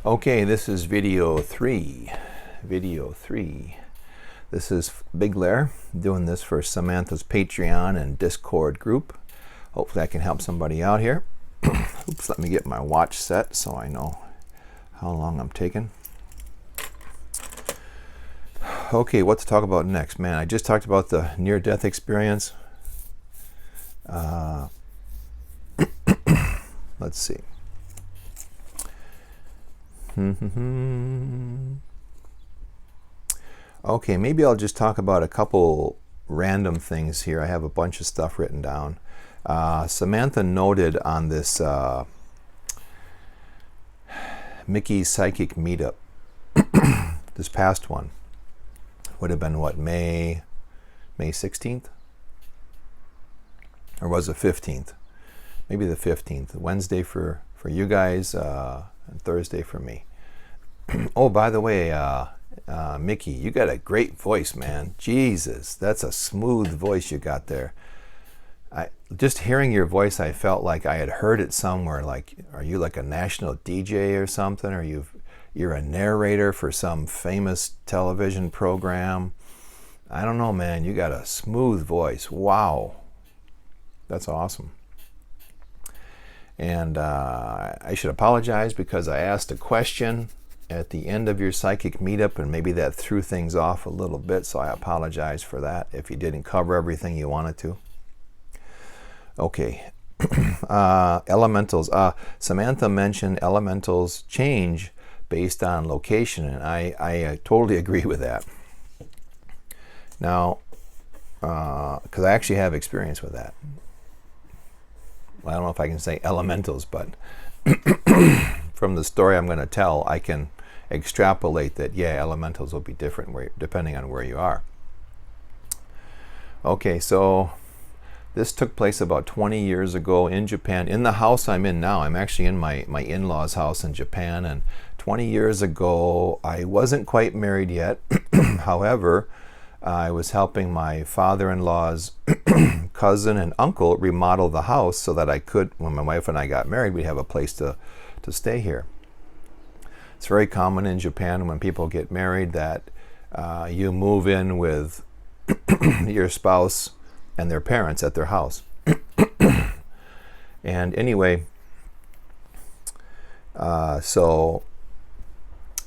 Okay, this is video 3. Video 3. This is Big Lair doing this for Samantha's Patreon and Discord group. Hopefully I can help somebody out here. Oops, let me get my watch set so I know how long I'm taking. Okay, what to talk about next? Man, I just talked about the near-death experience. Let's see. Okay, maybe I'll just talk about a couple random things here. I have a bunch of stuff written down. Samantha noted on this Mickey's Psychic Meetup, this past one, would have been what, May 16th? Or was it 15th? Maybe the 15th. Wednesday for you guys, and Thursday for me. Oh, by the way, Mickey, you got a great voice, man. Jesus, that's a smooth voice you got there. Just hearing your voice, I felt like I had heard it somewhere. Like, are you like a national DJ or something? Or you're a narrator for some famous television program? I don't know, man. You got a smooth voice. Wow. That's awesome. And I should apologize because I asked a question at the end of your psychic meetup, and maybe that threw things off a little bit, so I apologize for that if you didn't cover everything you wanted to. Okay. Elementals. Samantha mentioned elementals change based on location, and I totally agree with that. Now, because I actually have experience with that. I don't know if I can say elementals, but from the story I'm going to tell, I can extrapolate that, yeah, elementals will be different depending on where you are. Okay, so this took place about 20 years ago in Japan, in the house I'm in now. I'm actually in my in-laws' house in Japan, and 20 years ago, I wasn't quite married yet. However, I was helping my father-in-law's cousin and uncle remodel the house so that I could, when my wife and I got married, we'd have a place to stay here. It's very common in Japan when people get married that you move in with your spouse and their parents at their house. And anyway, so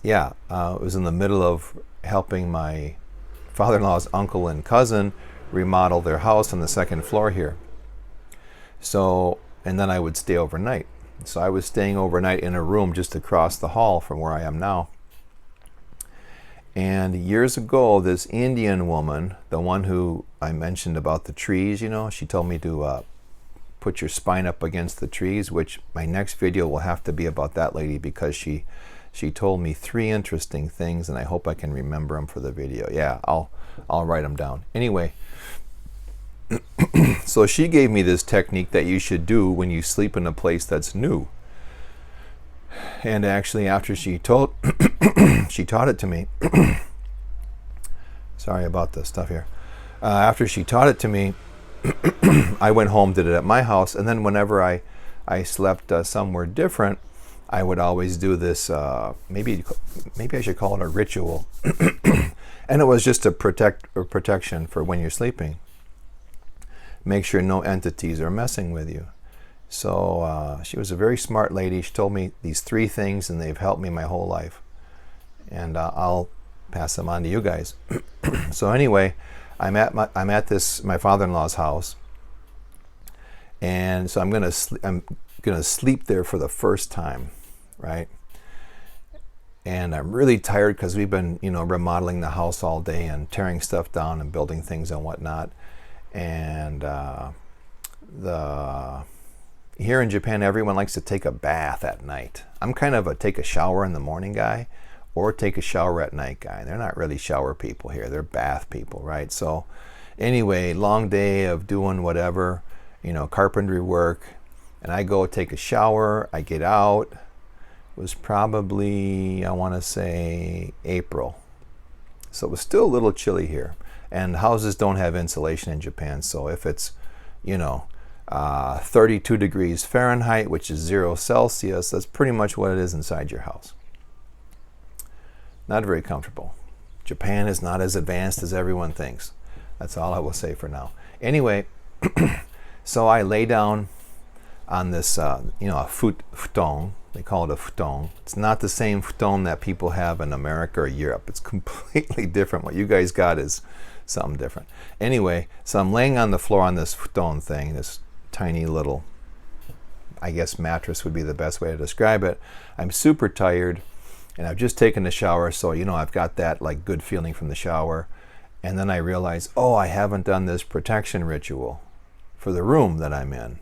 yeah, it was in the middle of helping my father-in-law's uncle and cousin remodel their house on the second floor here. So, and then I would stay overnight. So I was staying overnight in a room just across the hall from where I am now. And years ago, this Indian woman, the one who I mentioned about the trees, you know, she told me to put your spine up against the trees, which my next video will have to be about that lady, because she told me 3 interesting things, and I hope I can remember them for the video. Yeah, I'll write them down. Anyway, so she gave me this technique that you should do when you sleep in a place that's new. And actually, after she taught it to me. Sorry about the stuff here. After she taught it to me, I went home, did it at my house, and then whenever I slept somewhere different, I would always do this, maybe I should call it a ritual. And it was just a protection for when you're sleeping. Make sure no entities are messing with you. So she was a very smart lady. She told me these 3 things, and they've helped me my whole life. And I'll pass them on to you guys. So anyway, I'm at my father-in-law's house, and so I'm gonna sleep there for the first time, right? And I'm really tired because we've been, remodeling the house all day and tearing stuff down and building things and whatnot. And here in Japan, everyone likes to take a bath at night. I'm kind of a take a shower in the morning guy, or take a shower at night guy. They're not really shower people here. They're bath people, right? So anyway, long day of doing whatever, carpentry work. And I go take a shower. I get out. It was probably, I want to say, April. So it was still a little chilly here. And houses don't have insulation in Japan. So if it's, 32 degrees Fahrenheit, which is 0 Celsius, that's pretty much what it is inside your house. Not very comfortable. Japan is not as advanced as everyone thinks. That's all I will say for now. Anyway, so I lay down on this, a futon. They call it a futon. It's not the same futon that people have in America or Europe. It's completely different. What you guys got is something different. Anyway, so I'm laying on the floor on this futon thing, this tiny little, I guess mattress would be the best way to describe it. I'm super tired, and I've just taken a shower, so I've got that like good feeling from the shower. And then I realize, I haven't done this protection ritual for the room that I'm in.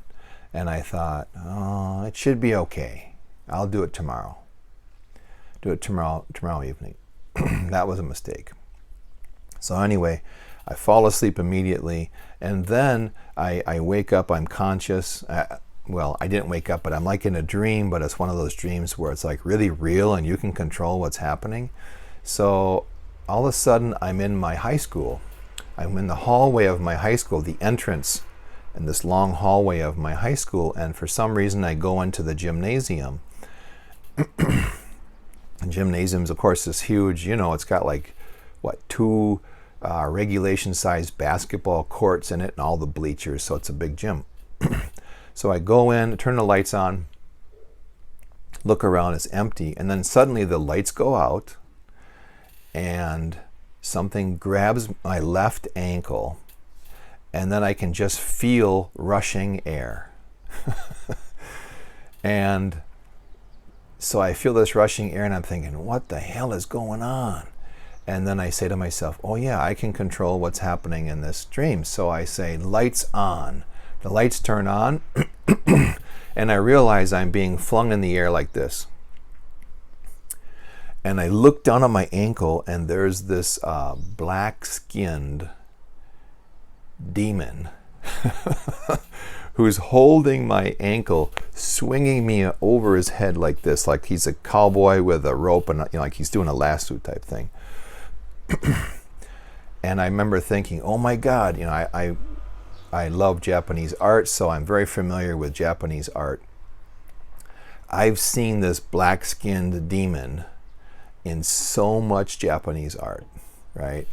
And I thought, it should be okay. I'll do it tomorrow. Do it tomorrow evening. That was a mistake. So anyway, I fall asleep immediately, and then I wake up, I'm conscious. Well, I didn't wake up, but I'm like in a dream, but it's one of those dreams where it's like really real and you can control what's happening. So all of a sudden, I'm in my high school. I'm in the hallway of my high school, the entrance in this long hallway of my high school, and for some reason I go into the gymnasium. The gymnasium's, of course, is huge. It's got like, two regulation-sized basketball courts in it and all the bleachers, so it's a big gym. So I go in, turn the lights on, look around, it's empty, and then suddenly the lights go out, and something grabs my left ankle, and then I can just feel rushing air. And so I feel this rushing air, and I'm thinking, what the hell is going on? And then I say to myself, oh yeah, I can control what's happening in this dream. So I say, lights on. The lights turn on, and I realize I'm being flung in the air like this. And I look down on my ankle, and there's this black-skinned demon who's holding my ankle, swinging me over his head like this, like he's a cowboy with a rope, and like he's doing a lasso type thing. And I remember thinking, oh my God, I love Japanese art, so I'm very familiar with Japanese art. I've seen this black-skinned demon in so much Japanese art, right?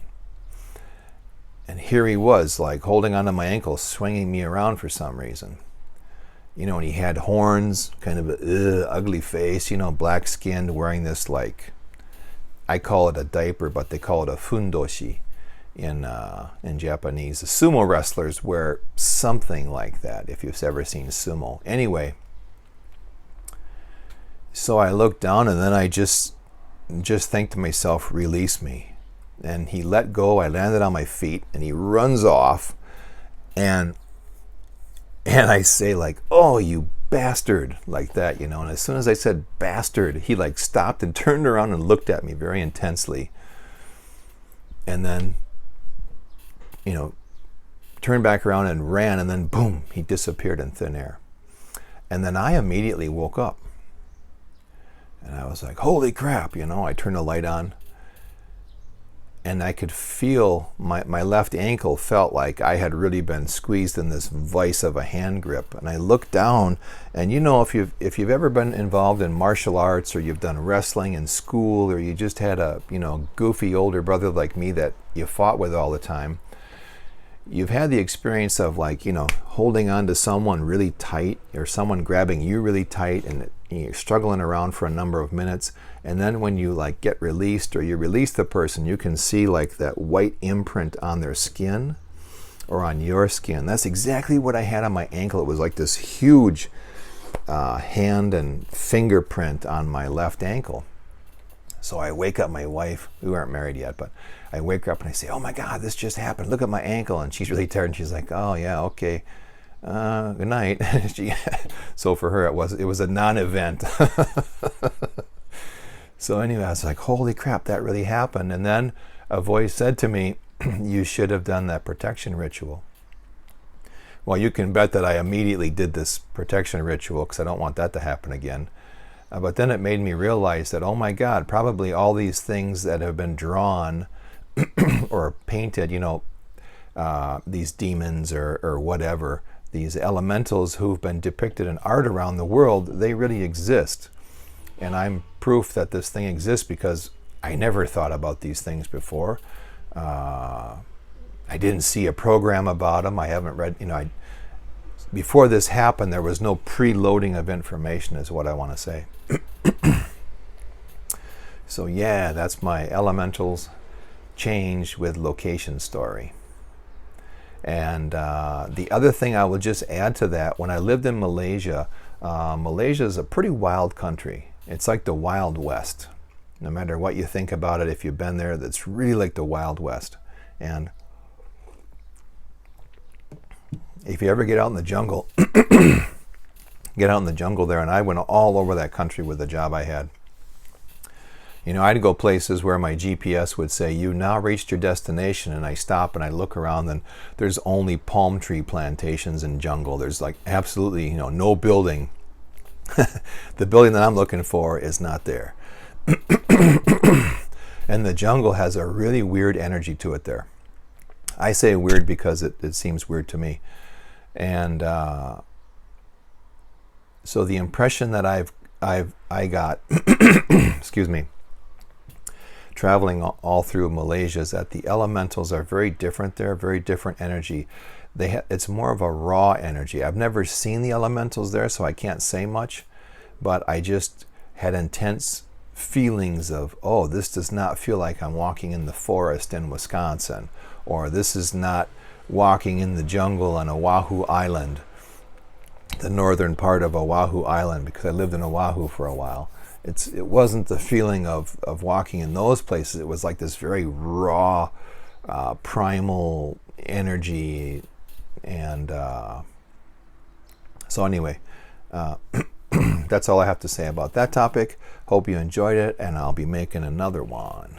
And here he was, like holding onto my ankle, swinging me around for some reason. And he had horns, kind of a ugly face, black-skinned, wearing this, like, I call it a diaper, but they call it a fundoshi in Japanese. The sumo wrestlers wear something like that, if you've ever seen sumo. Anyway, so I looked down, and then I just think to myself, release me. And he let go. I landed on my feet, and he runs off, and I say, like, oh, you bastard, like that, And as soon as I said bastard, he like stopped and turned around and looked at me very intensely, and then turned back around and ran, and then boom, he disappeared in thin air. And then I immediately woke up, and I was like, holy crap, I turned the light on, and I could feel my left ankle felt like I had really been squeezed in this vice of a hand grip. And I looked down, and if you've ever been involved in martial arts, or you've done wrestling in school, or you just had a goofy older brother like me that you fought with all the time, you've had the experience of holding on to someone really tight, or someone grabbing you really tight, and you're struggling around for a number of minutes, and then when you get released, or you release the person, you can see that white imprint on their skin or on your skin. That's exactly what I had on my ankle. It was like this huge hand and fingerprint on my left ankle. So I wake up my wife. We aren't married yet, but I wake her up and I say, oh my God, this just happened. Look at my ankle. And she's really tired, and she's like, oh yeah, okay. Good night. So for her, it was a non-event. So anyway, I was like, holy crap, that really happened. And then a voice said to me, you should have done that protection ritual. Well, you can bet that I immediately did this protection ritual, because I don't want that to happen again. But then it made me realize that, oh my God, probably all these things that have been drawn or painted, these demons or whatever, these elementals who've been depicted in art around the world, they really exist. And I'm proof that this thing exists, because I never thought about these things before. I didn't see a program about them. I haven't read, before this happened, there was no preloading of information, is what I want to say. So yeah, that's my elementals change with location story. And the other thing I will just add to that, when I lived in Malaysia, Malaysia is a pretty wild country. It's like the Wild West. No matter what you think about it, if you've been there, that's really like the Wild West. And if you ever get out in the jungle, get out in the jungle there, and I went all over that country with the job I had. I'd go places where my GPS would say, you now reached your destination, and I stop and I look around, and there's only palm tree plantations and jungle. There's like absolutely, no building. The building that I'm looking for is not there. And the jungle has a really weird energy to it there. I say weird because it seems weird to me. And so the impression that I got, excuse me, traveling all through Malaysia is that the elementals are very different there, very different energy. It's more of a raw energy. I've never seen the elementals there, so I can't say much, but I just had intense feelings of, oh, this does not feel like I'm walking in the forest in Wisconsin, or this is not walking in the jungle on Oahu Island, the northern part of Oahu Island, because I lived in Oahu for a while. It wasn't the feeling of walking in those places. It was like this very raw, primal energy. And so anyway, that's all I have to say about that topic. Hope you enjoyed it, and I'll be making another one.